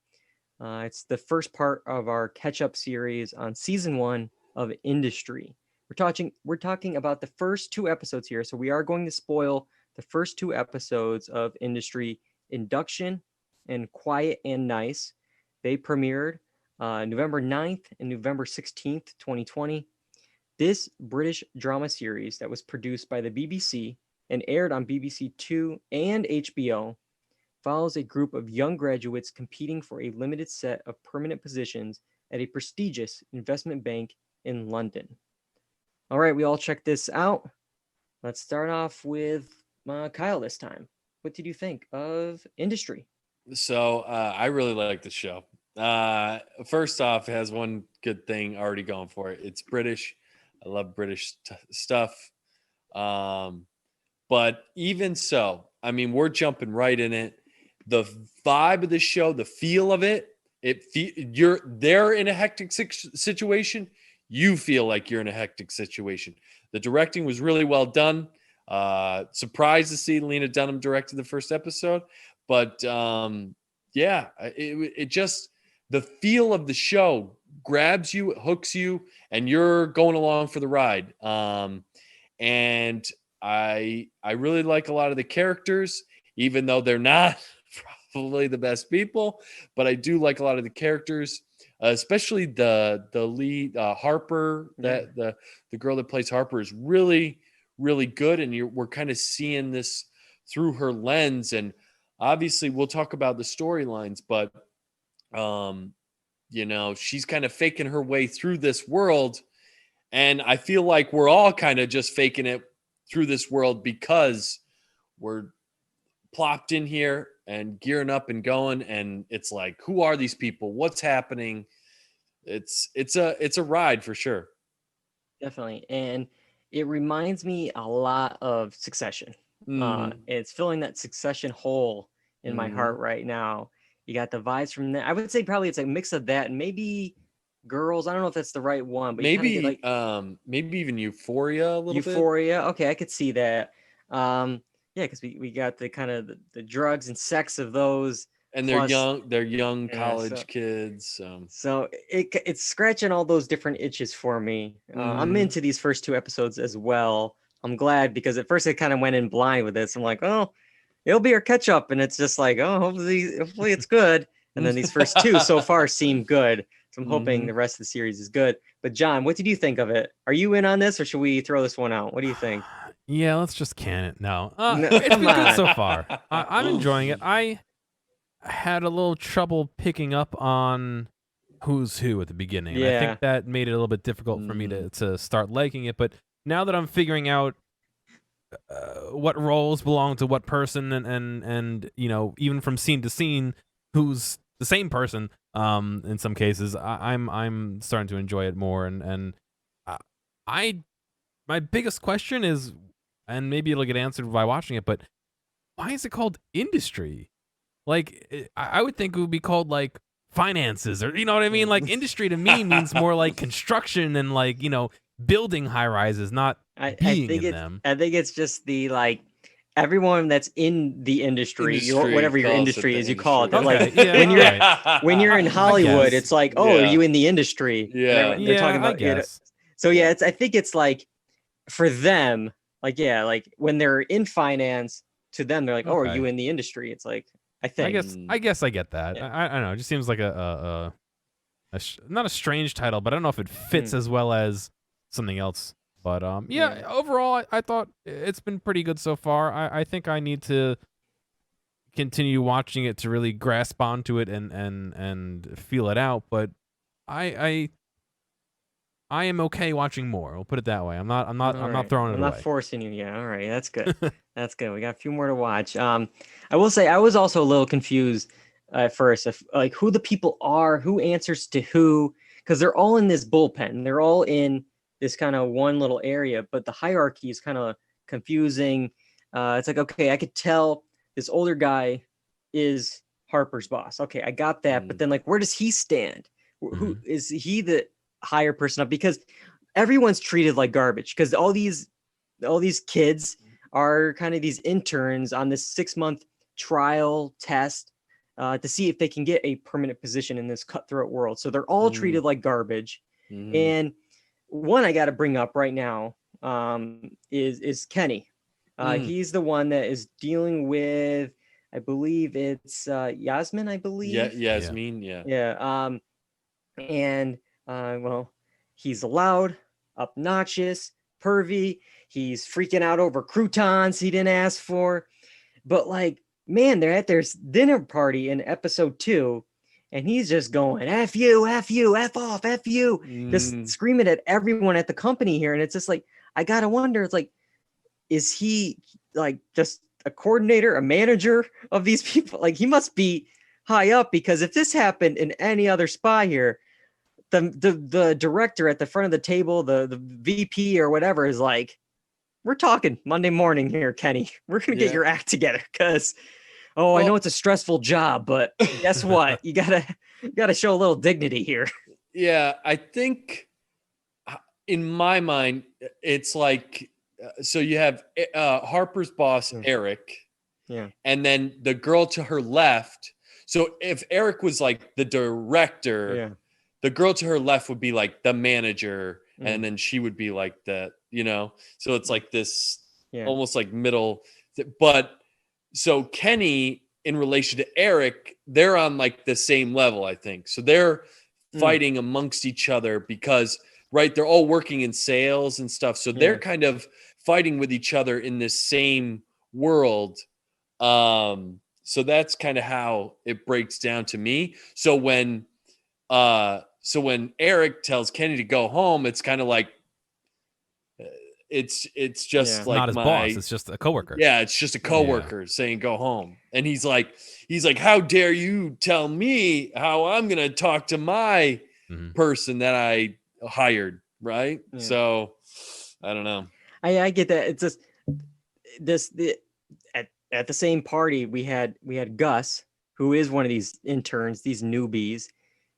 It's the first part of our catch-up series on season 1 of Industry. We're talking about the first 2 episodes here, so we are going to spoil the first 2 episodes of Industry, Induction and Quiet and Nice. They premiered November 9th and November 16th, 2020. This British drama series that was produced by the BBC and aired on BBC Two and HBO follows a group of young graduates competing for a limited set of permanent positions at a prestigious investment bank in London. All right, we all check this out. Let's start off with Kyle this time. What did you think of Industry? So I really like the show. First off, it has one good thing already going for it. It's British. I love British stuff. But even so, I mean, we're jumping right in it. The vibe of the show, the feel of it, they're in a hectic situation. You feel like you're in a hectic situation. The directing was really well done. Surprised to see Lena Dunham directed the first episode, but it just, the feel of the show grabs you, it hooks you, and you're going along for the ride. And I really like a lot of the characters, even though they're not probably the best people, but I do like a lot of the characters. Especially the lead Harper, that the girl that plays Harper is really, really good, and we're kind of seeing this through her lens. And obviously, we'll talk about the storylines, but she's kind of faking her way through this world, and I feel like we're all kind of just faking it through this world because we're plopped in here and gearing up and going, and it's like, who are these people? What's happening? It's a ride for sure. Definitely. And it reminds me a lot of Succession. It's filling that Succession hole in my heart right now. You got the vibes from that. I would say probably it's a mix of that and maybe Girls. I don't know if that's the right one, but maybe maybe even Euphoria a little bit. Euphoria. Okay, I could see that. Yeah, because we got the kind of the drugs and sex of those, and they're young college kids. So it's scratching all those different itches for me. I'm into these first 2 episodes as well. I'm glad, because at first I kind of went in blind with this. I'm like, oh, it'll be our catch up, and it's just like, oh, hopefully it's good. And then these first two so far seem good, so I'm hoping the rest of the series is good. But John, what did you think of it? Are you in on this, or should we throw this one out? What do you think? Yeah, let's just can it. No, No, it's come been good on. so far. I'm enjoying it. I had a little trouble picking up on who's who at the beginning. And I Yeah. think that made it a little bit difficult for me to start liking it. But now that I'm figuring out what roles belong to what person, and you know, even from scene to scene, who's the same person, in some cases, I'm starting to enjoy it more. And my biggest question is, and maybe it'll get answered by watching it, but why is it called industry? Like, I would think it would be called like finances, or you know what I mean? Like, industry to me means more like construction and like, you know, building high rises, not being in them. I think it's just the like everyone that's in the industry, whatever your calls industry it is, the you call it. That, Okay, like yeah, when you're right. when you're in Hollywood, guess. it's like, oh, are Yeah. you in the industry? Yeah. They're talking I about, you know, guess. so yeah, I think it's like for them, like, yeah, like when they're in finance, to them they're like, oh, are Okay. you in the industry? It's like, I think. I guess I get that. Yeah. I don't know. It just seems like not a strange title, but I don't know if it fits as well as something else. But yeah, overall, I thought it's been pretty good so far. I think I need to continue watching it to really grasp onto it and feel it out. But I am okay watching more. We'll put it that way. I'm not throwing it I'm away. not forcing you. Yeah, all right, that's good. That's good. We got a few more to watch. I will say I was also a little confused at first, if, like, who the people are, who answers to who, because they're all in this bullpen. They're all in this kind of one little area, but the hierarchy is kind of confusing. It's like, okay, I could tell this older guy is Harper's boss. Okay, I got that. But then, like, where does he stand? Who is he the higher person up? Because everyone's treated like garbage, because all these kids are kind of these interns on this 6-month trial test to see if they can get a permanent position in this cutthroat world. So they're all treated like garbage. And one I got to bring up right now is Kenny. He's the one that is dealing with, I believe it's Yasmin, I believe. Yeah, Yasmin, yeah. Yeah. And well, he's loud, obnoxious, pervy. He's freaking out over croutons he didn't ask for. But like, man, they're at their dinner party in episode 2, and he's just going, F you, F you, F off, F you, just screaming at everyone at the company here. And it's just like, I got to wonder, it's like, is he like just a coordinator, a manager of these people? Like, he must be high up, because if this happened in any other spy here, the director at the front of the table, the VP or whatever, is like, we're talking Monday morning here, Kenny. We're going to get your act together, because, I know it's a stressful job, but guess what? You gotta show a little dignity here. Yeah, I think in my mind, it's like, so you have Harper's boss, Eric. Yeah. And then the girl to her left. So if Eric was like the director, the girl to her left would be like the manager. And then she would be like the, you know, so it's like this almost like middle. But so Kenny, in relation to Eric, they're on like the same level, I think. So they're fighting amongst each other because, right, they're all working in sales and stuff. So they're kind of fighting with each other in this same world. So that's kind of how it breaks down to me. So when Eric tells Kenny to go home, it's kind of like, it's just like not his boss. It's just a coworker. Yeah, it's just a coworker saying go home, and he's like, how dare you tell me how I'm gonna talk to my person that I hired, right? Yeah. So I don't know. I get that. It's just at the same party we had Gus, who is one of these interns, these newbies.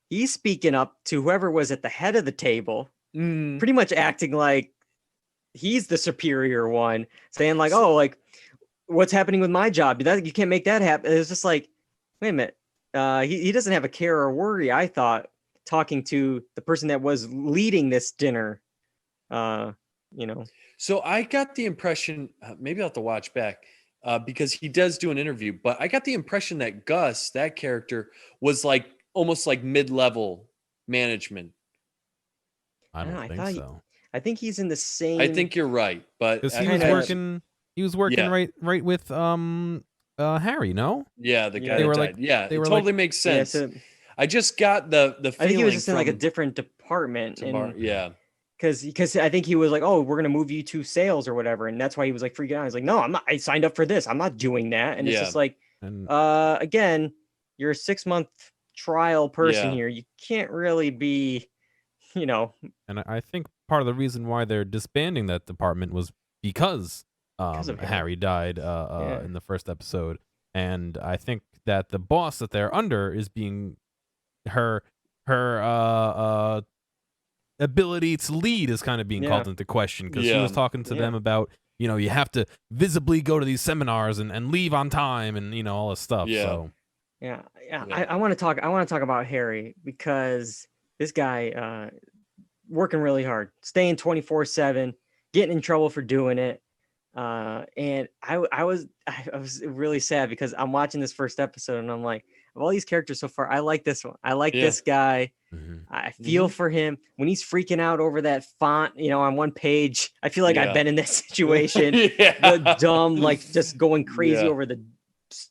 He's speaking up to whoever was at the head of the table, pretty much acting like he's the superior one, saying like, oh, like, what's happening with my job? You can't make that happen. It's just like, wait a minute. He doesn't have a care or worry, I thought, talking to the person that was leading this dinner, you know. So I got the impression, maybe I'll have to watch back. because he does do an interview. But I got the impression that Gus, that character, was like almost like mid-level management. I don't think so. I think he's in the same. I think you're right, but Because he was working Yeah. right with Harry. No. yeah, the guy They that were died. like- Yeah, they it were totally like- makes Yeah, sense. so I just got the feeling. I think he was just in like a from different department, tomorrow- and yeah, because I think he was like, oh, we're gonna move you to sales or whatever, and that's why he was like freaking out. He's like, no, I'm not. I signed up for this. I'm not doing that. And it's Yeah. just like, And again, you're a 6-month trial person Yeah. here. You can't really be, you know, and I think part of the reason why they're disbanding that department was because of Harry. Harry died in the first episode, and I think that the boss that they're under is being her ability to lead is kind of being called into question, because she was talking to them about, you have to visibly go to these seminars and leave on time and all this stuff. Yeah. So yeah. Yeah. I want to talk. I want to talk about Harry because this guy working really hard, staying 24/7, getting in trouble for doing it. And I was really sad because I'm watching this first episode and I'm like, of all these characters so far, I like this one. I like this guy. I feel for him when he's freaking out over that font, on one page. I feel like I've been in that situation. The dumb, like just going crazy over the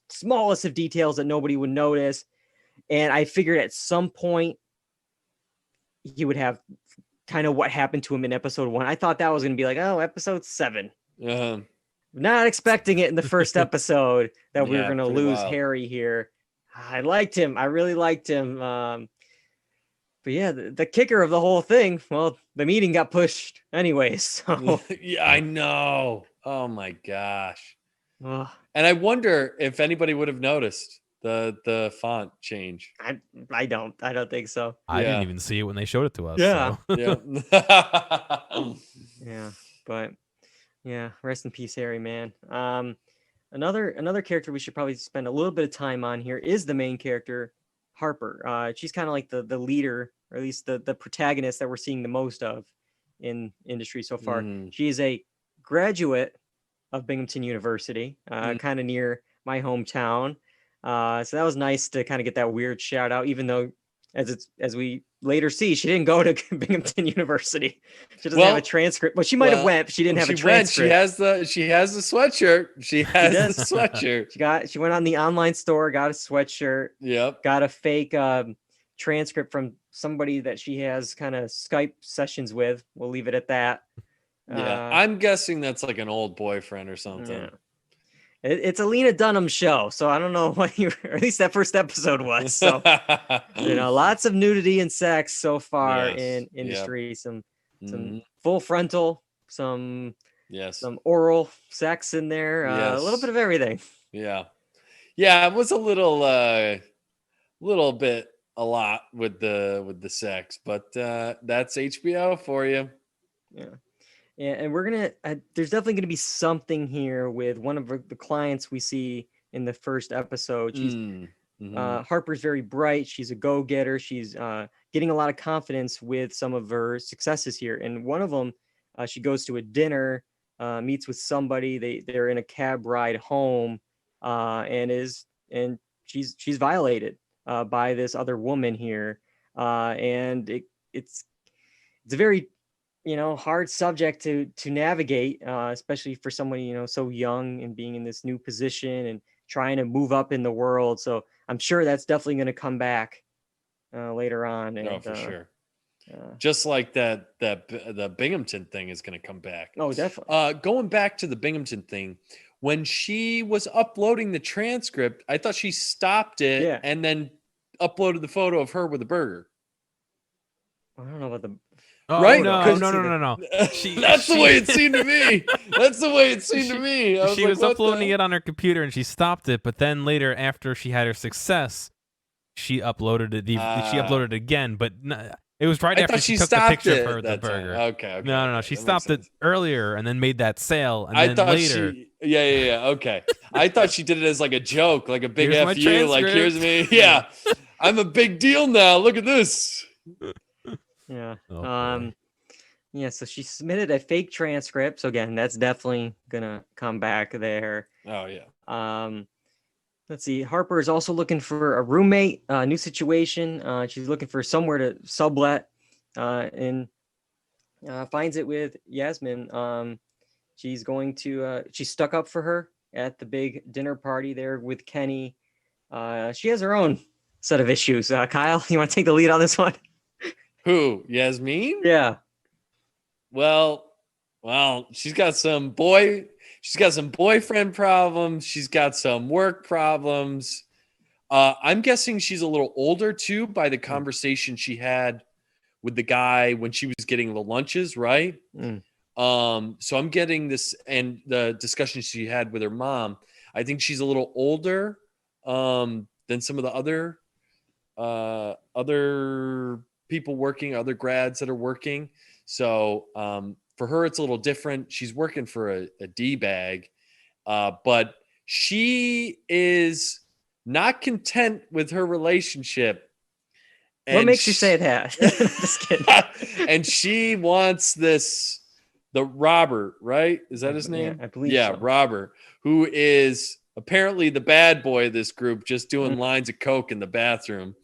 smallest of details that nobody would notice. And I figured at some point he would have kind of what happened to him in episode 1. I thought that was going to be like, oh, episode 7. Not expecting it in the first episode that we were going to lose Harry here. I liked him. I really liked him. But yeah, the kicker of the whole thing, well, the meeting got pushed anyways. So yeah, I know. Oh my gosh. Ugh. And I wonder if anybody would have noticed the font change. I don't think so. I didn't even see it when they showed it to us. Yeah. So. Yeah. Yeah, but yeah, rest in peace, Harry, man. Another character we should probably spend a little bit of time on here is the main character, Harper. She's kind of like the leader, or at least the protagonist that we're seeing the most of in industry so far. She is a graduate of Binghamton University, kind of near my hometown. So that was nice to kind of get that weird shout out, even though as we later see, she didn't go to Binghamton University. She doesn't have a transcript. Well, she might have went, but she didn't have a transcript. She has the sweatshirt. She has the sweatshirt. She went on the online store, got a sweatshirt. Yep. Got a fake transcript from somebody that she has kind of Skype sessions with. We'll leave it at that. Yeah, I'm guessing that's like an old boyfriend or something. Yeah. It's a Lena Dunham show, so I don't know what or at least that first episode was. So lots of nudity and sex so far in industry. Some full frontal, some oral sex in there, a little bit of everything. Yeah, it was a little bit a lot with the sex, but that's HBO for you. Yeah. Yeah, and we're gonna. There's definitely gonna be something here with one of the clients we see in the first episode. She's Harper's very bright. She's a go-getter. She's getting a lot of confidence with some of her successes here. And one of them, she goes to a dinner, meets with somebody. They're in a cab ride home, and she's violated by this other woman here, and it's a very hard subject to navigate, especially for somebody, so young and being in this new position and trying to move up in the world. So I'm sure that's definitely going to come back later on. And, for sure. Just like the Binghamton thing is going to come back. Oh, definitely. Going back to the Binghamton thing, when she was uploading the transcript, I thought she stopped it and then uploaded the photo of her with a burger. I don't know about the... Oh, right? No. That's the way it seemed to me. That's the way it seemed to me. She was uploading it on her computer and she stopped it, but then later, after she had her success, she uploaded it. She uploaded it again, but it was right after she took the picture of her with the burger. Okay. No. She stopped it earlier and then made that sale, and then thought later. Yeah. Okay. I thought she did it as like a joke, like a big Here's F you, like here's me. Yeah, I'm a big deal now. Look at this. Yeah. Oh, Yeah, so she submitted a fake transcript. So again, that's definitely gonna come back there. Oh yeah. Let's see. Harper is also looking for a roommate, new situation. She's looking for somewhere to sublet, and finds it with Yasmin. She's going to. She's stuck up for her at the big dinner party there with Kenny. She has her own set of issues. Kyle, you want to take the lead on this one? Who? Yasmin? Yeah. Well, she's got some boyfriend problems. She's got some work problems. I'm guessing she's a little older too by the conversation she had with the guy when she was getting the lunches, right? So I'm getting this, and the discussion she had with her mom. I think she's a little older than some of the other people working, other grads that are working. So for her, it's a little different. She's working for a D-bag, but she is not content with her relationship. What makes you say that? Just kidding. And she wants the Robert, right? Is that his name? Yeah, I believe so. Robert, who is apparently the bad boy of this group, just doing lines of coke in the bathroom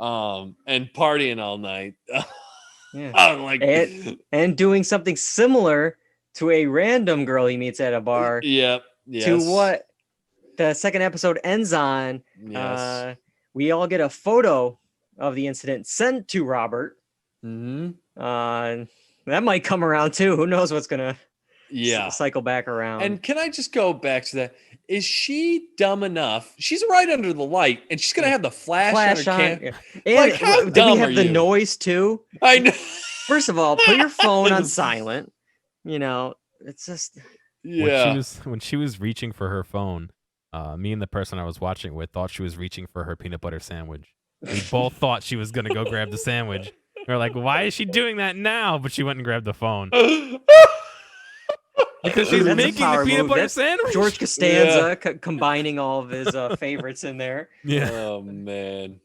and partying all night. Yeah. I'm like, and doing something similar to a random girl he meets at a bar. Yep. Yes. To what the second episode ends on. Yes. We all get a photo of the incident sent to Robert. Mm-hmm. That might come around too. Who knows what's gonna cycle back around. And can I just go back to that? Is she dumb enough? She's right under the light, and she's gonna have the flash on her camera. And like, how did dumb we have are the you? noise too? I know. First of all, put your phone on silent. You know, it's just when she was reaching for her phone, me and the person I was watching with thought she was reaching for her peanut butter sandwich. We both thought she was gonna go grab the sandwich. We were like, why is she doing that now? But she went and grabbed the phone. Because she's making the peanut butter sandwich. George Costanza combining all of his favorites in there. Yeah. Oh man.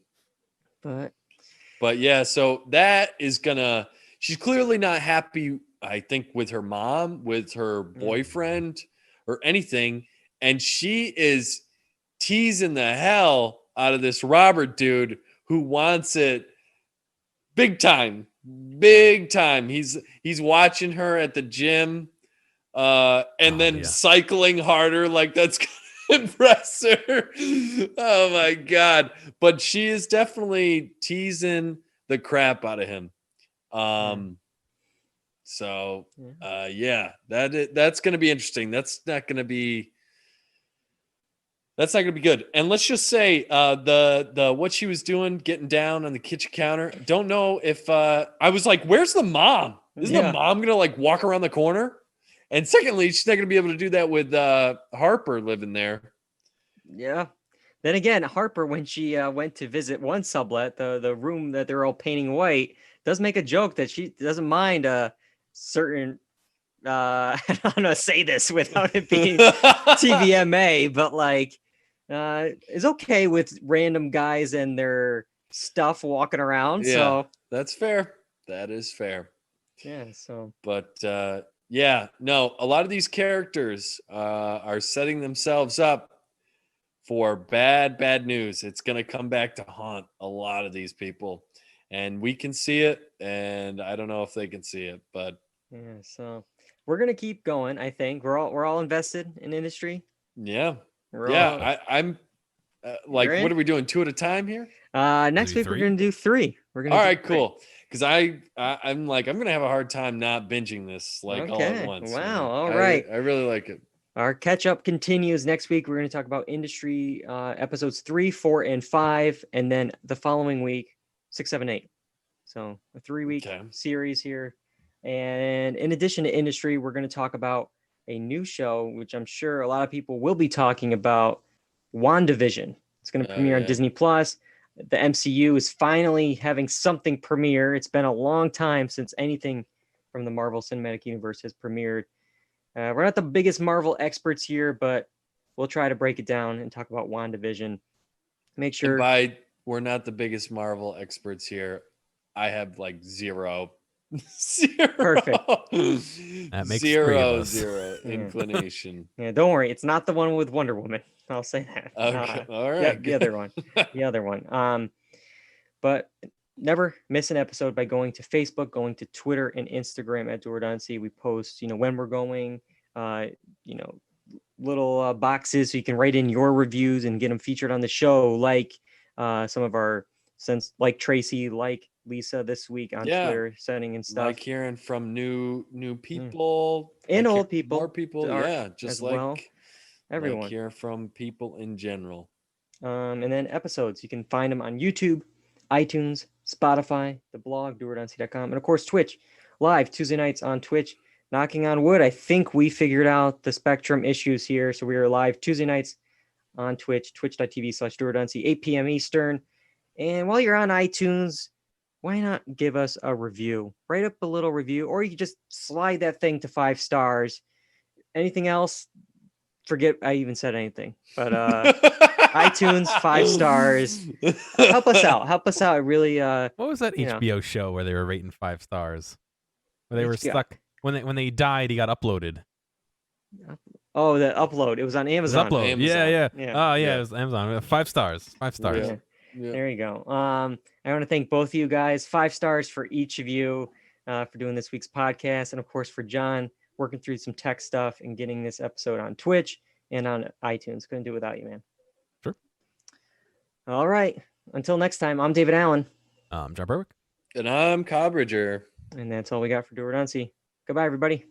But yeah, so that is gonna. She's clearly not happy. I think with her mom, with her boyfriend, or anything, and she is teasing the hell out of this Robert dude who wants it big time. He's watching her at the gym. And then cycling harder, like that's gonna impress her. Oh my god! But she is definitely teasing the crap out of him. So that's gonna be interesting. That's not gonna be good. And let's just say the what she was doing, getting down on the kitchen counter. Don't know if I was like, where's the mom? Isn't the mom gonna like walk around the corner? And secondly, she's not going to be able to do that with Harper living there. Yeah. Then again, Harper, when she went to visit one sublet, the room that they're all painting white, does make a joke that she doesn't mind a certain. I don't know how to say this without it being TVMA, but like, is okay with random guys and their stuff walking around. Yeah, so that's fair. That is fair. Yeah. So, but. Yeah, no, a lot of these characters are setting themselves up for bad news. It's going to come back to haunt a lot of these people, and we can see it, and I don't know if they can see it, but yeah, so we're going to keep going. I think we're all invested in industry. Yeah. I'm like, what are we doing? 2 at a time here? Next week we're going to do 3. We're going to All right, cool. Because I'm like, I'm gonna have a hard time not binging this all at once. Wow. All right. I really like it. Our catch up continues next week. We're going to talk about industry episodes 3, 4, and 5, and then the following week 6, 7, 8. So a 3-week series here. And in addition to industry, we're going to talk about a new show, which I'm sure a lot of people will be talking about. WandaVision. It's going to premiere on Disney Plus. The MCU is finally having something premiere. It's been a long time since anything from the Marvel Cinematic Universe has premiered. We're not the biggest Marvel experts here, but we'll try to break it down and talk about WandaVision. Make sure. We're not the biggest Marvel experts here. I have like zero Zero. Perfect. That makes three of us. Zero inclination. Yeah, don't worry. It's not the one with Wonder Woman. I'll say that. Okay. All Yeah, right. the other one. The other one. But never miss an episode by going to Facebook, going to Twitter and Instagram at Dual Redundancy. We post, when we're going, little boxes so you can write in your reviews and get them featured on the show, like some of our like Tracy, like Lisa this week on Twitter, sending in stuff. Like hearing from new people and like old people, more people, just as like well. Everyone. Like hearing from people in general. And then episodes, you can find them on YouTube, iTunes, Spotify, the blog, doreduncy.com, and of course Twitch, live Tuesday nights on Twitch. Knocking on wood, I think we figured out the Spectrum issues here, so we are live Tuesday nights on Twitch, twitch.tv/doreduncy, 8 p.m. Eastern. And while you're on iTunes, why not give us a review? Write up a little review, or you can just slide that thing to 5 stars. Anything else? Forget I even said anything. But iTunes, 5 stars. Help us out. It really. What was that HBO show where they were rating 5 stars? Where they were stuck when they died, he got uploaded. Oh, the upload. It was on Amazon. Upload. Amazon. Yeah. Oh, yeah. It was Amazon. 5 stars. 5 stars. Yeah. There you go. I want to thank both of you guys. 5 stars for each of you for doing this week's podcast, and of course for John working through some tech stuff and getting this episode on Twitch and on iTunes. Couldn't do it without you, man. Sure. All right. Until next time, I'm David Allen. I'm John Berwick. And I'm Kyle Bridger. And that's all we got for Dual Redundancy. Goodbye, everybody.